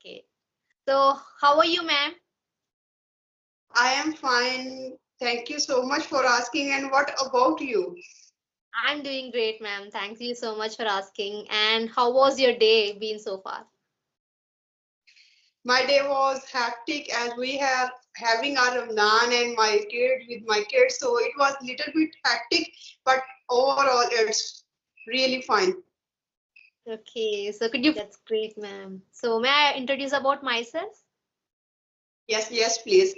Okay. So, how are you, ma'am? I am fine. Thank you so much for asking. And what about you? I'm doing great, ma'am. Thank you so much for asking. And how was your day been so far? My day was hectic as we have having our Ramadan and my kids. So it was little bit hectic, but overall it's really fine. Okay, so could you? That's great, ma'am. So, may I introduce about myself? Yes, yes, please.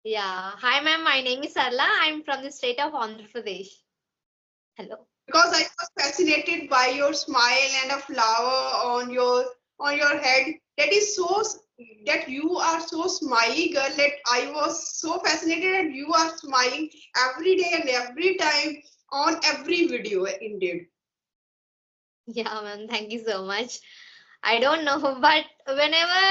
Yeah. Hi, ma'am. My name is Sarla. I'm from the state of Andhra Pradesh. Hello. Because I was fascinated by your smile and a flower on your head. That is that you are so smiley girl that I was so fascinated and you are smiling every day and every time on every video indeed. Yeah, ma'am. Thank you so much. I don't know, but whenever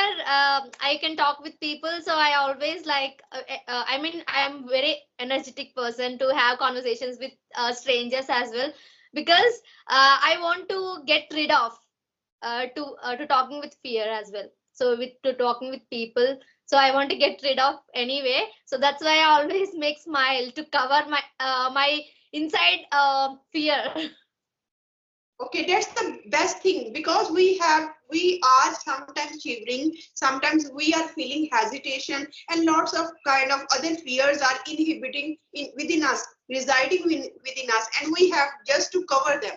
I can talk with people, so I always like. I mean, I am very energetic person to have conversations with strangers as well, because I want to get rid of to talking with fear as well. So with to talking with people, so I want to get rid of anyway. So that's why I always make smile to cover my inside fear. Okay, that's the best thing because we are sometimes shivering, sometimes we are feeling hesitation, and lots of kind of other fears are inhibiting within us, residing within us, and we have just to cover them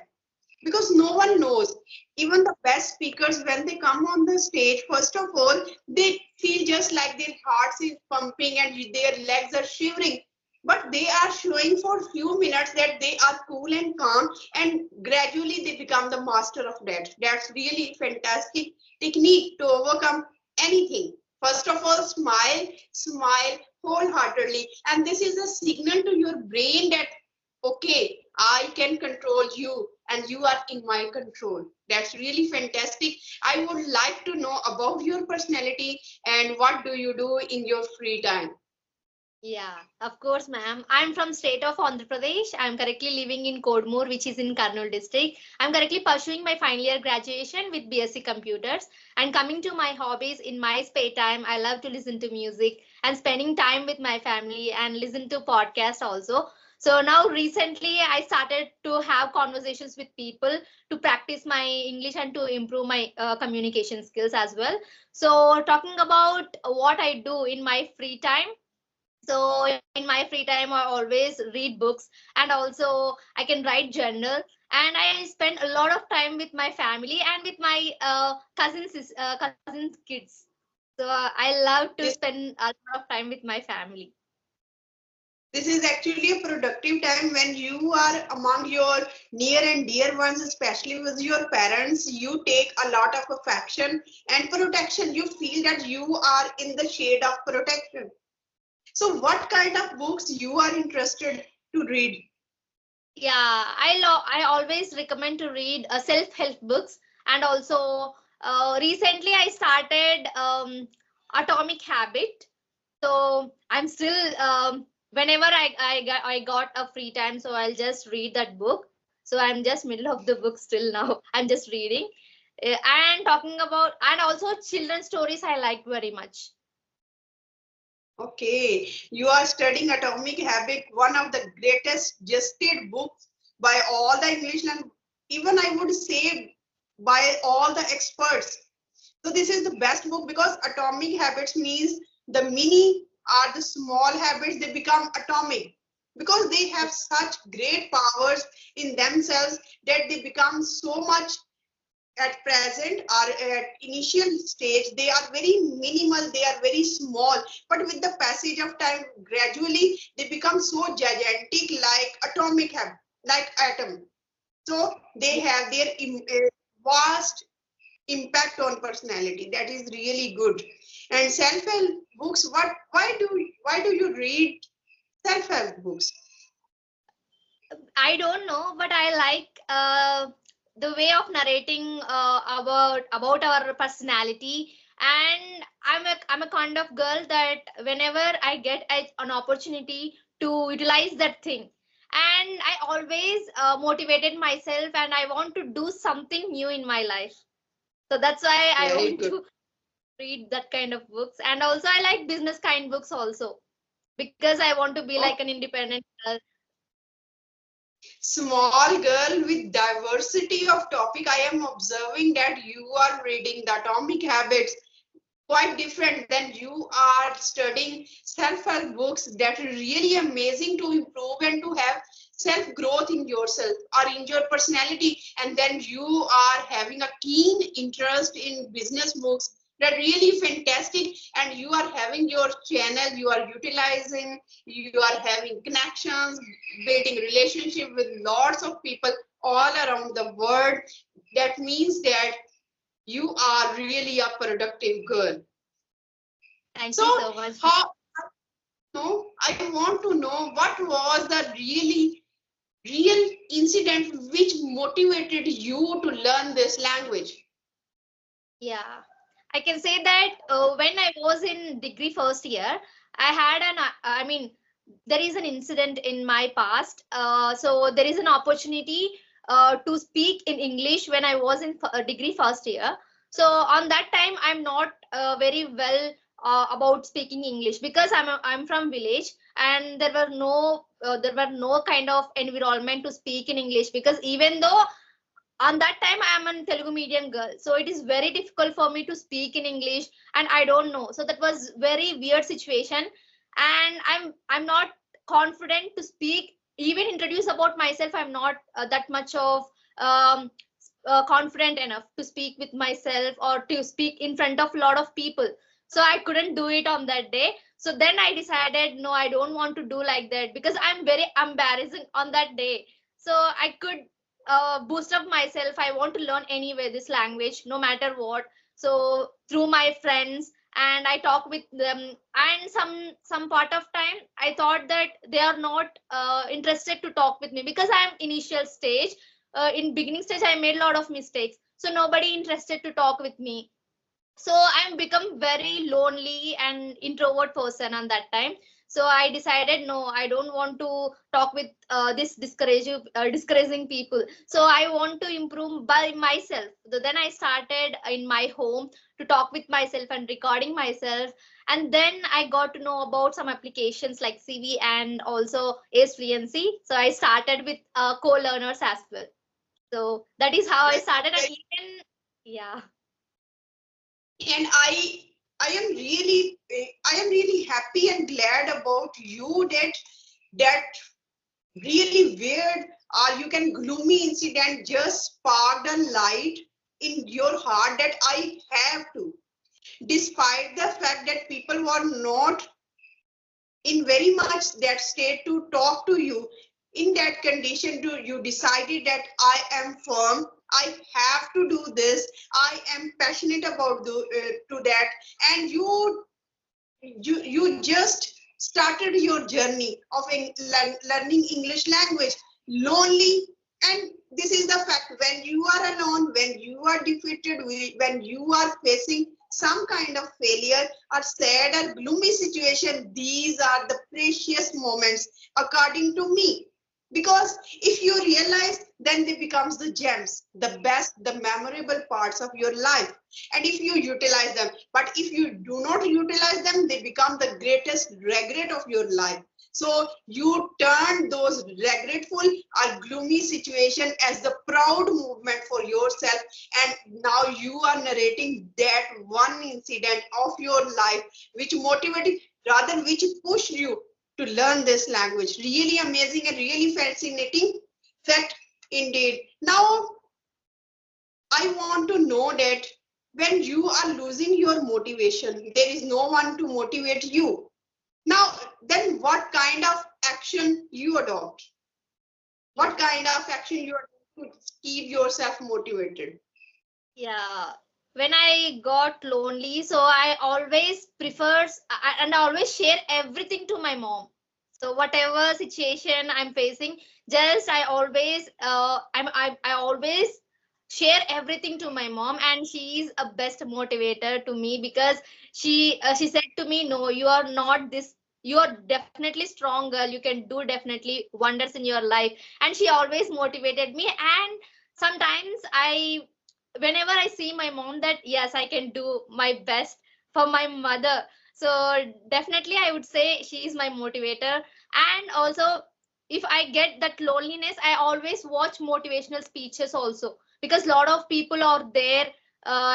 because no one knows. Even the best speakers, when they come on the stage, first of all, they feel just like their hearts is pumping and their legs are shivering. But they are showing for few minutes that they are cool and calm, and gradually they become the master of that. That's really fantastic technique to overcome anything. First of all, smile wholeheartedly, and this is a signal to your brain that okay, I can control you and you are in my control. That's really fantastic. I would like to know about your personality and what do you do in your free time. Yeah, of course, ma'am. I'm from state of Andhra Pradesh. I'm currently living in Kodmur, which is in Karnool district. I'm currently pursuing my final year graduation with BSc Computers. And coming to my hobbies in my spare time, I love to listen to music and spending time with my family and listen to podcasts also. So now recently I started to have conversations with people to practice my English and to improve my communication skills as well. So talking about what I do in my free time, so in my free time I always read books, and also I can write journal, and I spend a lot of time with my family and with my cousins kids. So I love to This spend a lot of time with my family. this is actually a productive time when you are among your near and dear ones, especially with your parents. You take a lot of affection and protection. You feel that you are in the shade of protection. So, what kind of books you are interested to read? Yeah, I always recommend to read self-help books, and also recently I started Atomic Habit. So I'm still whenever I got a free time, so I'll just read that book. So I'm just middle of the book still now. I'm just reading. And talking about, and also children's stories I like very much. Okay, you are studying Atomic Habit, one of the greatest gested books by all the English and even I would say by all the experts. So this is the best book because Atomic Habits means the mini are the small habits, they become atomic because they have such great powers in themselves that they become so much at present or at initial stage they are very minimal, they are very small, but with the passage of time gradually they become so gigantic like atomic have like atom. So they have their vast impact on personality. That is really good. And self-help books, why do you read self-help books? I don't know, but I like the way of narrating about our personality. And I'm a kind of girl that whenever I get an opportunity to utilize that thing, and I always motivated myself, and I want to do something new in my life. So that's why I Very want good. to. read that kind of books. And also I like business kind books also, because I want to be Oh, like an independent girl. small girl with diversity of topic. I am observing that you are reading the Atomic Habits, quite different than you are studying self-help books that are really amazing to improve and to have self-growth in yourself or in your personality. And then you are having a keen interest in business books that really fantastic, and you are having your channel, you are utilizing, you are having connections, building relationship with lots of people all around the world. That means that you are really a productive girl. Thank So, you so much. how no, I want to know what was the real incident which motivated you to learn this language? Yeah, I can say that when I was in degree first year, I had I mean, there is an incident in my past. So there is an opportunity to speak in English when I was in degree first year. So on that time, I'm not very well about speaking English, because I'm from village, and there were no kind of environment to speak in English, because even though on that time I am a Telugu medium girl, so it is very difficult for me to speak in English, and I don't know. So that was very weird situation, and I'm not confident to speak, even introduce about myself. I'm not that much of um, confident enough to speak with myself or to speak in front of a lot of people. So I couldn't do it on that day. So then I decided, no, I don't want to do like that, because I'm very embarrassing on that day. So I could boost up myself. I want to learn anyway this language, no matter what. So through my friends, and I talk with them, and some part of time I thought that they are not interested to talk with me, because I am initial stage. In beginning stage I made a lot of mistakes, so nobody interested to talk with me. So I'm become very lonely and introvert person on that time. So I decided, no, I don't want to talk with this discouraging people. So I want to improve by myself. Then I started in my home to talk with myself and recording myself. And then I got to know about some applications like CV and also ACE fluency. So I started with co-learners as well. So that is how I That's started. And very, even, yeah. and I am really happy and glad about you that that really weird or you can gloomy incident just sparked a light in your heart that I have to, despite the fact that people were not in very much that state to talk to you in that condition, to you decided that I am firm, I have to do this, I am passionate about to that, and you just started your journey of learning English language lonely. And this is the fact, when you are alone, when you are defeated, when you are facing some kind of failure or sad or gloomy situation, these are the precious moments according to me, because if you realize, then they becomes the gems, the best, the memorable parts of your life, and if you utilize them. But if you do not utilize them, they become the greatest regret of your life. So you turn those regretful or gloomy situation as the proud movement for yourself, and now you are narrating that one incident of your life which motivated, rather which pushed you to learn this language. Really amazing and really fascinating fact indeed. Now I want to know that when you are losing your motivation, there is no one to motivate you. Now, then what kind of action you adopt? What Yeah. kind of action you adopt to keep yourself motivated? Yeah, when I got lonely, so I always prefers and I always share everything to my mom. So whatever situation I'm facing, just I always I always share everything to my mom, and she is a best motivator to me, because she said to me, no, you are not this. You are definitely strong girl. You can do definitely wonders in your life. And she always motivated me. And sometimes whenever I see my mom, that yes, I can do my best, for my mother. So definitely I would say she is my motivator. And also, if I get that loneliness, I always watch motivational speeches also, because a lot of people are there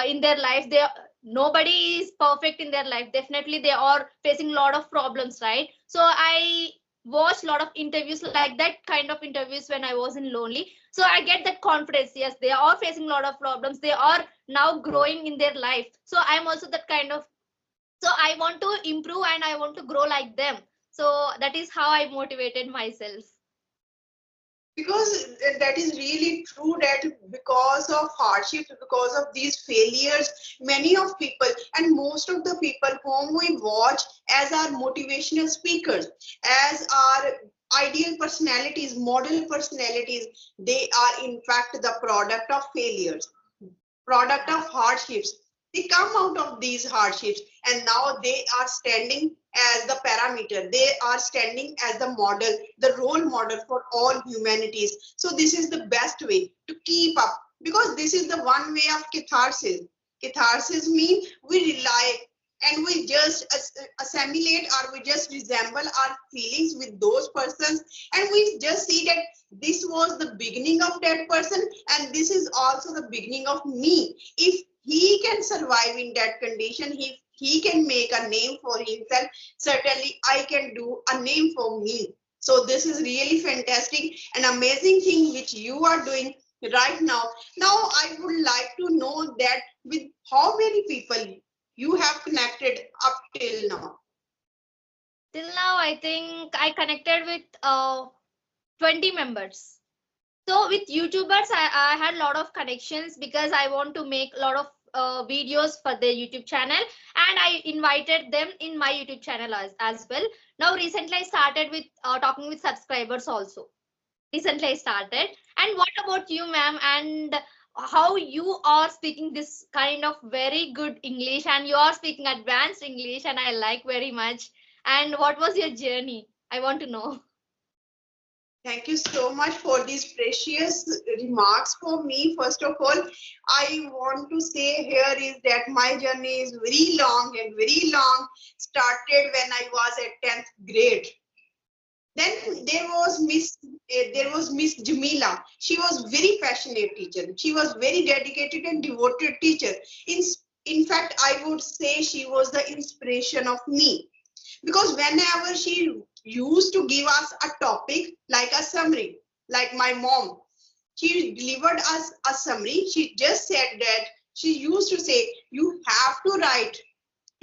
in their life. They Nobody is perfect in their life. Definitely they are facing a lot of problems, right? So I watched a lot of interviews like that kind of interviews when I was in lonely. So I get that confidence. Yes, they are facing a lot of problems. They are now growing in their life. So I'm also that kind of, so I want to improve and I want to grow like them. So that is how I motivated myself. Because that is really true that because of hardships, because of these failures, many of people and most of the people whom we watch as our motivational speakers, as our ideal personalities, model personalities, they are in fact the product of failures, product Yeah. of hardships. They come out of these hardships and now they are standing as the parameter. They are standing as the model, the role model for all humanities. So this is the best way to keep up, because this is the one way of catharsis. Catharsis means we rely and we just assimilate, or we just resemble our feelings with those persons, and we just see that this was the beginning of that person and this is also the beginning of me. If he can survive in that condition, he can make a name for himself, certainly I can do a name for me. So this is really fantastic and amazing thing which you are doing right now. Now I would like to know that with how many people you have connected up till now. Till now, I think I connected with 20 members. So with YouTubers, I had a lot of connections because I want to make a lot of videos for their YouTube channel, and I invited them in my YouTube channel as well. Now recently I started with talking with subscribers also. Recently I started. And what about you, ma'am? And how you are speaking this kind of very good English, and you are speaking advanced English, and I like very much. And what was your journey? I want to know. Thank you so much for these precious remarks for me. First of all, I want to say here is that my journey is very long and very long. Started when I was at 10th grade. Then there was Miss Jamila. She was very passionate teacher. She was very dedicated and devoted teacher. In, in fact, I would say she was the inspiration of me, because whenever she used to give us a topic like a summary, like my mom, she delivered us a summary. She just said that she used to say, you have to write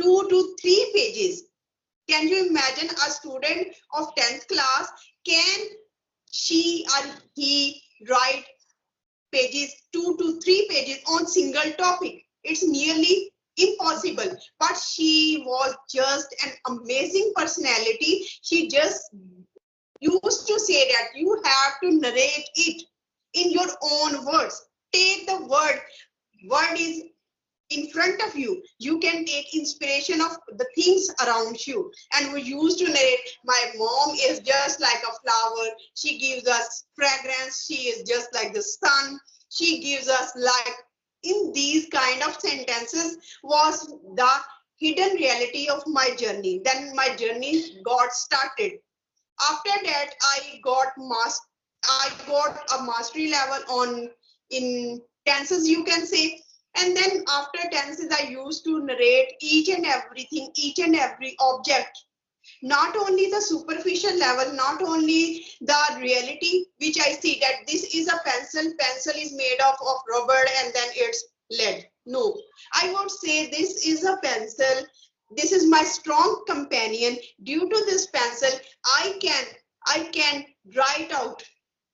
2 to 3 pages. Can you imagine a student of 10th class? Can she or he write pages, 2 to 3 pages on single topic? It's nearly impossible. But she was just an amazing personality. She just used to say that you have to narrate it in your own words. Take the word is in front of you. You can take inspiration of the things around you. And we used to narrate, my mom is just like a flower. She gives us fragrance. She is just like the sun. She gives us light. In these kind of sentences was the hidden reality of my journey. Then my journey got started. After that, I got a mastery level on in tenses, you can say. And then after tenses, I used to narrate each and everything, each and every object, not only the superficial level, not only the reality which I see that this is a pencil is made of rubber and then it's lead. No, I would say this is a pencil, this is my strong companion. Due to this pencil, I can write out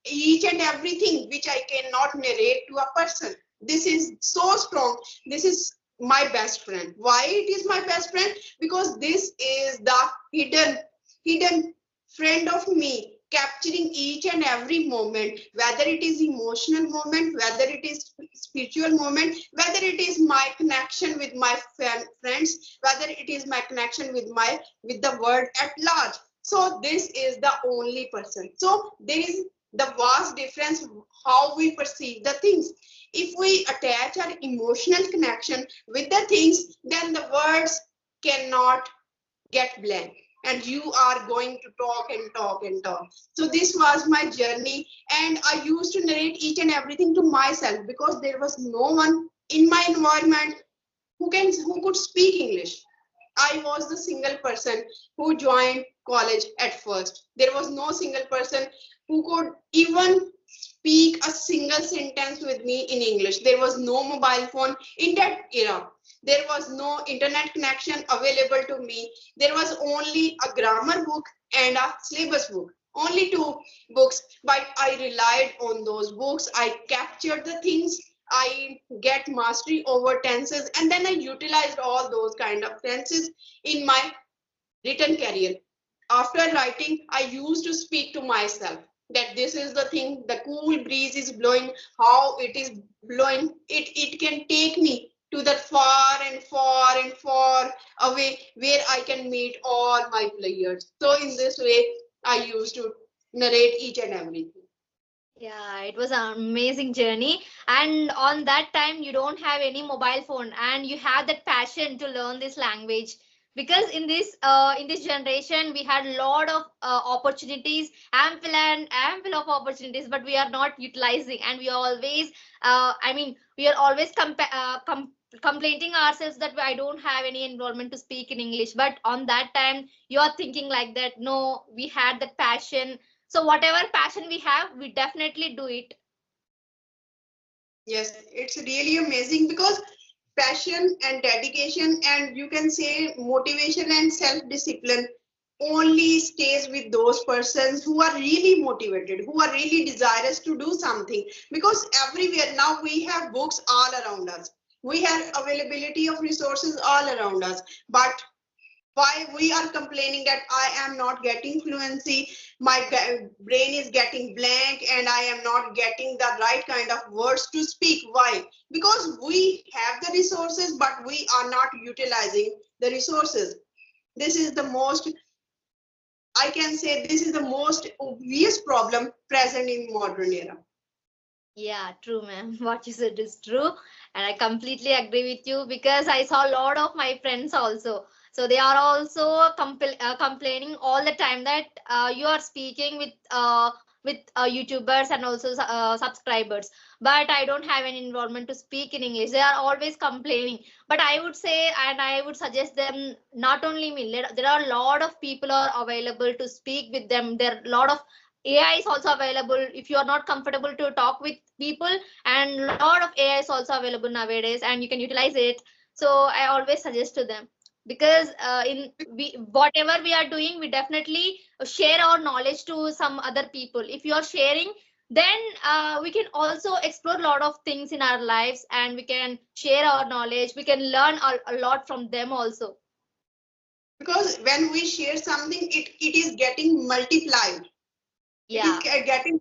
each and everything which I cannot narrate to a person. This is so strong. This is my best friend. Why it is my best friend? Because this is the hidden friend of me, capturing each and every moment, whether it is emotional moment, whether it is spiritual moment, whether it is my connection with my friends, whether it is my connection with the world at large. So this is the only person. So there is the vast difference how we perceive the things. If we attach our emotional connection with the things, then the words cannot get blank, and you are going to talk and talk and talk. So this was my journey, and I used to narrate each and everything to myself because there was no one in my environment who could speak English. I was the single person who joined college at first. There was no single person who could even speak a single sentence with me in English. There was no mobile phone in that era. There was no internet connection available to me. There was only a grammar book and a syllabus book. Only two books, but I relied on those books. I captured the things. I get mastery over tenses, and then I utilized all those kind of tenses in my written career. After writing, I used to speak to myself that this is the thing, the cool breeze is blowing, how it is blowing, it can take me to that far and far and far away where I can meet all my players. So in this way, I used to narrate each and everything. Yeah, it was an amazing journey. And on that time, you don't have any mobile phone, and you have that passion to learn this language. Because in this generation, we had a lot of opportunities, ample of opportunities, but we are not utilizing, and we are always, we are always complaining ourselves that I don't have any environment to speak in English. But on that time, you are thinking like that. No, we had that passion, so whatever passion we have, we definitely do it. Yes, it's really amazing because passion and dedication, and you can say motivation and self-discipline only stays with those persons who are really motivated, who are really desirous to do something. Because everywhere now we have books all around us. We have availability of resources all around us. But why we are complaining that I am not getting fluency, my brain is getting blank, and I am not getting the right kind of words to speak. Why? Because we have the resources, but we are not utilizing the resources. This is the most, I can say, this is the most obvious problem present in modern era. Yeah, true, ma'am. What you said is true. And I completely agree with you because I saw a lot of my friends also. So they are also complaining all the time that you are speaking with YouTubers and also subscribers. But I don't have any environment to speak in English. They are always complaining. But I would say, and I would suggest them, not only me, there are a lot of people are available to speak with them. There are a lot of AI is also available if you are not comfortable to talk with people, and a lot of AI is also available nowadays, and you can utilize it. So I always suggest to them because in we whatever we are doing, we definitely share our knowledge to some other people. If you are sharing, then we can also explore a lot of things in our lives, and we can share our knowledge. We can learn a lot from them also. Because when we share something, it is getting multiplied. It is Yeah. getting,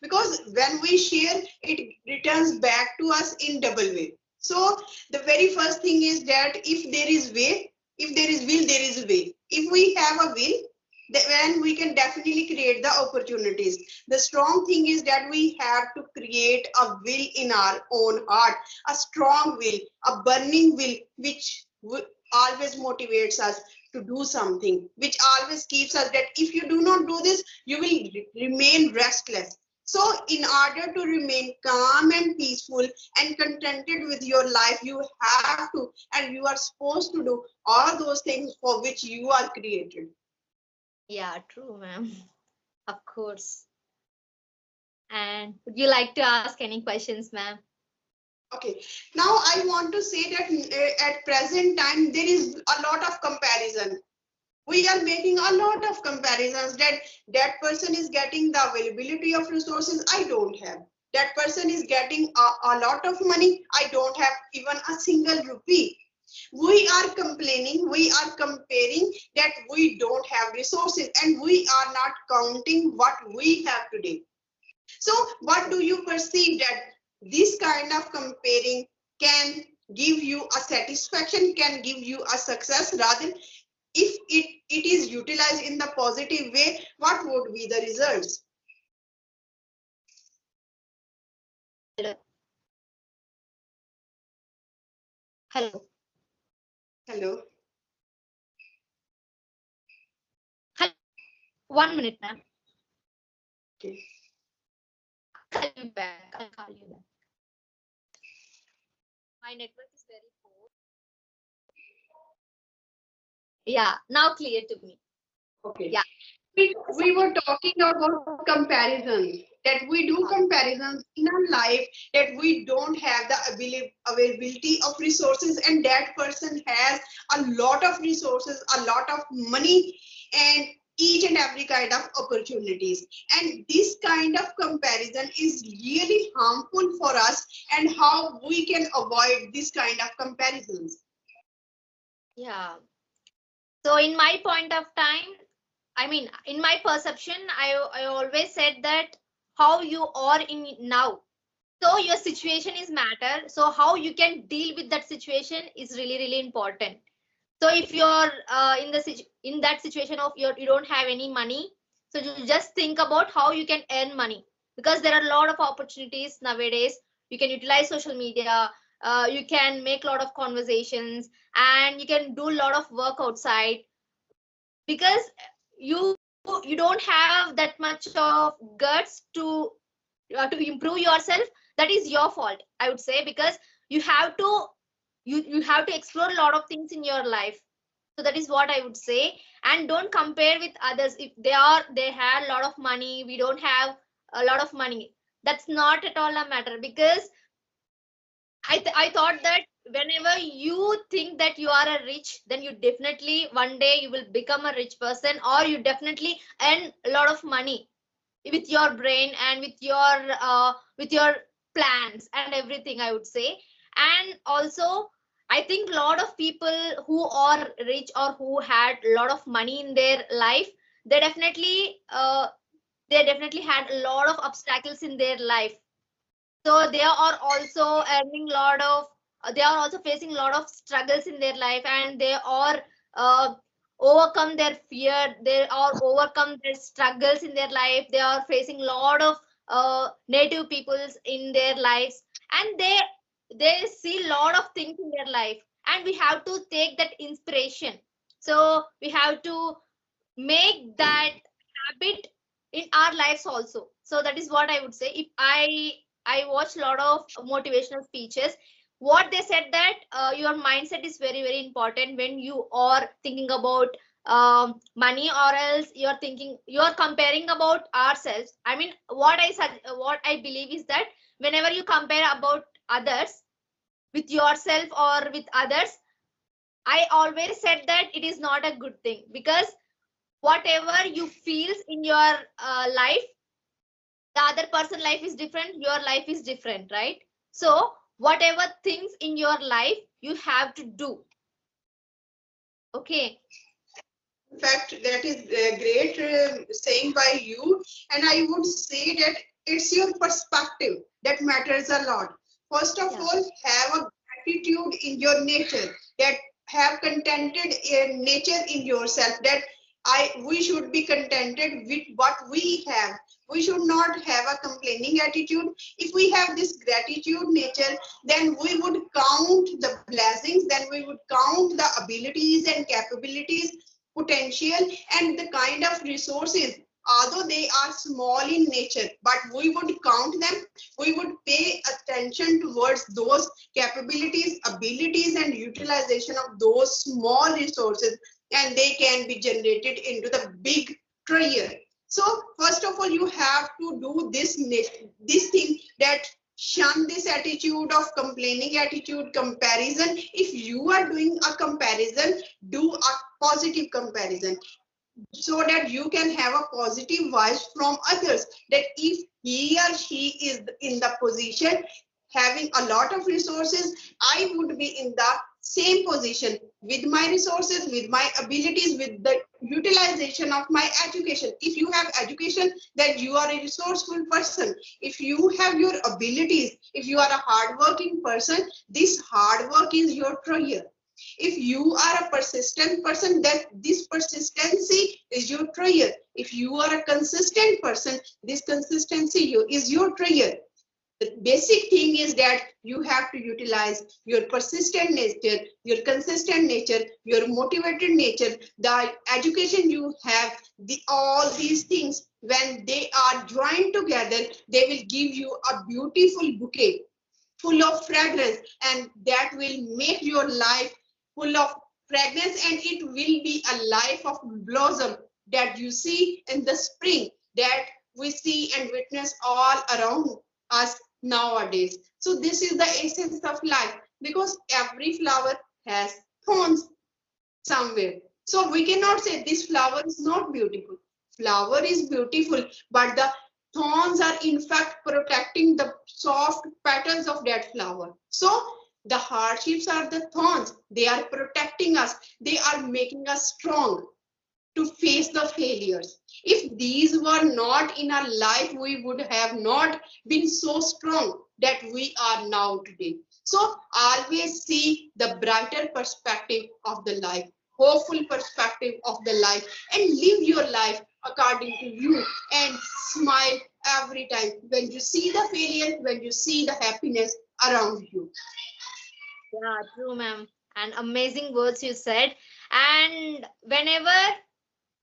because when we share, it returns back to us in double way. So the very first thing is that if there is way, if there is will, there is way. If we have a will, then we can definitely create the opportunities. The strong thing is that we have to create a will in our own heart, a strong will, a burning will, which always motivates us to do something, which always keeps us that if you do not do this, you will remain restless. So in order to remain calm and peaceful and contented with your life, you have to, and you are supposed to do all those things for which you are created. Yeah, true, ma'am. Of course. And would you like to ask any questions, ma'am? Okay, now I want to say that at present time there is a lot of comparison. We are making a lot of comparisons that that person is getting the availability of resources I don't have. That person is getting a lot of money. I don't have even a single rupee. We are complaining, we are comparing that we don't have resources, and we are not counting what we have today. So what do you perceive that this kind of comparing can give you a satisfaction, can give you a success? Rather, if it is utilized in the positive way, what would be the results? Hello. Hello. Hello. 1 minute, ma'am. Okay. Call you back. I'll call you back. My network is very poor. Yeah, now clear to me. Okay. Yeah. We were talking about comparisons, that we do comparisons in our life, that we don't have the availability of resources, and that person has a lot of resources, a lot of money, and each and every kind of opportunities. And this kind of comparison is really harmful for us, and how we can avoid this kind of comparisons. Yeah. So in my point of time, I mean, in my perception, I always said that how you are in now. So your situation is matter. So how you can deal with that situation is really, really important. So if you're in that situation of you don't have any money, so you just think about how you can earn money, because there are a lot of opportunities nowadays. You can utilize social media, you can make a lot of conversations, and you can do a lot of work outside, because you don't have that much of guts to improve yourself. That is your fault, I would say, because you have to you have to explore a lot of things in your life. So that is what I would say. And don't compare with others. If they have a lot of money, we don't have a lot of money, that's not at all a matter. Because I thought that whenever you think that you are a rich, then you definitely one day you will become a rich person, or you definitely earn a lot of money with your brain and with your plans and everything, I would say. And also, I think a lot of people who are rich or who had a lot of money in their life, they definitely uh, they definitely had a lot of obstacles in their life. So they are also earning a lot of they are also facing a lot of struggles in their life, and they are uh, overcome their fear, they are overcome their struggles in their life. They are facing a lot of native peoples in their lives, and they see a lot of things in their life, and we have to take that inspiration. So we have to make that habit in our lives also. So that is what I would say. If I watch a lot of motivational speeches, what they said that your mindset is very, very important when you are thinking about money, or else you're comparing about ourselves. I mean, what I believe is that whenever you compare about others with yourself or with others, I always said that it is not a good thing, because whatever you feel in your life, the other person life is different, your life is different, right? So whatever things in your life you have to do. Okay. In fact, that is great saying by you. And I would say that it's your perspective that matters a lot. First of Yeah. all, have a gratitude in your nature, that have contented nature in yourself, that we should be contented with what we have. We should not have a complaining attitude. If we have this gratitude nature, then we would count the blessings, then we would count the abilities and capabilities, potential, and the kind of resources, although they are small in nature, but we would count them. We would pay attention towards those capabilities, abilities, and utilization of those small resources, and they can be generated into the big treasure. So first of all, you have to do this thing, that shun this attitude of complaining attitude, comparison. If you are doing a comparison, do a positive comparison, so that you can have a positive voice from others, that if he or she is in the position having a lot of resources, I would be in the same position with my resources, with my abilities, with the utilization of my education. If you have education, then you are a resourceful person. If you have your abilities, if you are a hardworking person, this hard work is your career. If you are a persistent person, then this persistency is your career. If you are a consistent person, this consistency is your career. The basic thing is that you have to utilize your persistent nature, your consistent nature, your motivated nature, the education you have, all these things, when they are joined together, they will give you a beautiful bouquet full of fragrance, and that will make your life full of fragrance, and it will be a life of blossom that you see in the spring, that we see and witness all around us nowadays. So this is the essence of life, because every flower has thorns somewhere. So we cannot say this flower is not beautiful. Flower is beautiful, but the thorns are in fact protecting the soft petals of that flower. So the hardships are the thorns. They are protecting us. They are making us strong to face the failures. If these were not in our life, we would have not been so strong that we are now today. So always see the brighter perspective of the life, hopeful perspective of the life, and live your life according to you, and smile every time when you see the failure, when you see the happiness around you. Yeah, true, ma'am. And amazing words you said. And whenever,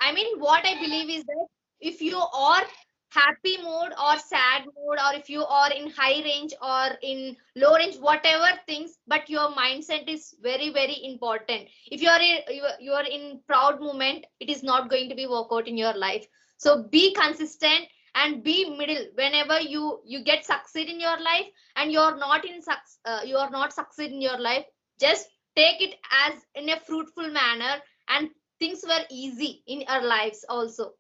I mean, what I believe is that if you are happy mode or sad mode, or if you are in high range or in low range, whatever things, but your mindset is very, very important. If you are in proud moment, it is not going to be work out in your life. So be consistent and be middle. Whenever you get succeed in your life and you are not succeed in your life, just take it as in a fruitful manner, and things were easy in our lives also.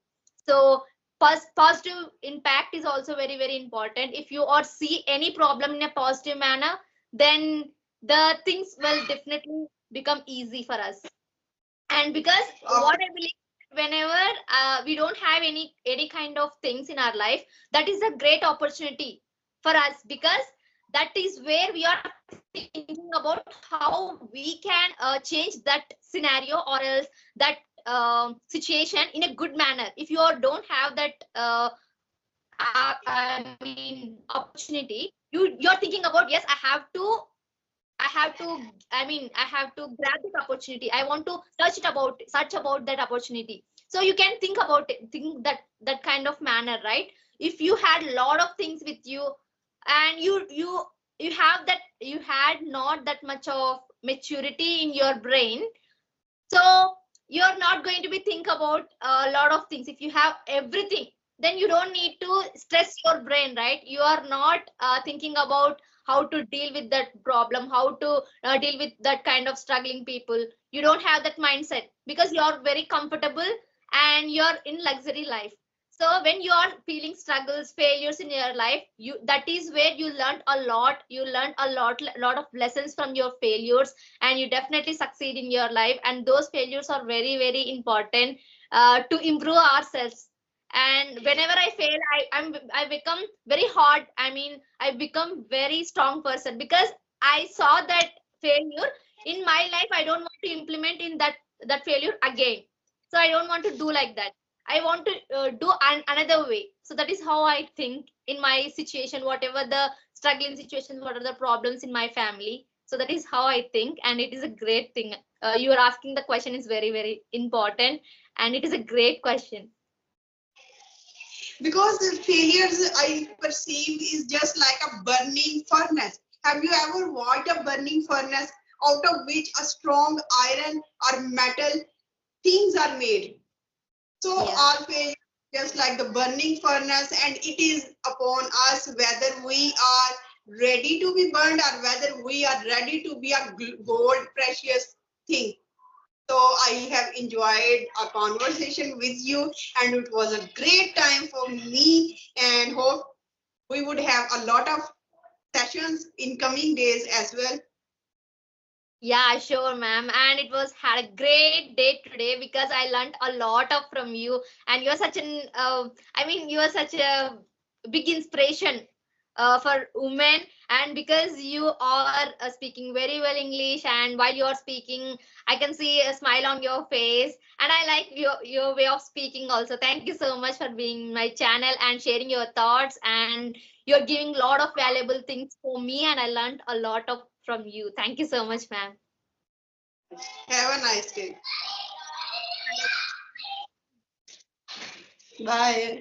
So positive impact is also very, very important. If you or see any problem in a positive manner, then the things will definitely become easy for us. And because Uh, what I believe, whenever we don't have any kind of things in our life, that is a great opportunity for us, because that is where we are thinking about how we can change that scenario, or else that situation in a good manner. If you don't have that I mean opportunity, you're thinking about, yes, I have to grab that opportunity. I want to search about that opportunity. So you can think about it, think that kind of manner, right? If you had a lot of things with you, and you had not that much of maturity in your brain, so you're not going to be think about a lot of things. If you have everything, then you don't need to stress your brain, right? You are not thinking about how to deal with that problem, how to deal with that kind of struggling people. You don't have that mindset because you're very comfortable and you're in luxury life. So when you are feeling struggles, failures in your life, you that is where you learned a lot. You learned lot of lessons from your failures, and you definitely succeed in your life. And those failures are very, very important to improve ourselves. And whenever I fail, I become very hard. I mean, I become very strong person, because I saw that failure in my life. I don't want to implement in that failure again. So I don't want to do like that. I want to do another way. So that is how I think in my situation, whatever the struggling situations, what are the problems in my family. So that is how I think, and it is a great thing. You are asking the question is very, very important, and it is a great question. because the failures I perceive is just like a burning furnace. Have you ever watched a burning furnace out of which a strong iron or metal things are made? So Yeah. all failures just like the burning furnace, and it is upon us whether we are ready to be burned or whether we are ready to be a gold precious thing. So I have enjoyed a conversation with you, and it was a great time for me, and hope we would have a lot of sessions in coming days as well. Yeah, sure, ma'am. And it was had a great day today, because I learned a lot of from you, and you're such an you are such a big inspiration for women, and because you are speaking very well English, and while you are speaking I can see a smile on your face, and I like your way of speaking also. Thank you so much for being in my channel and sharing your thoughts, and you're giving a lot of valuable things for me, and I learned a lot of from you. Thank you so much, ma'am. Have a nice day. Bye.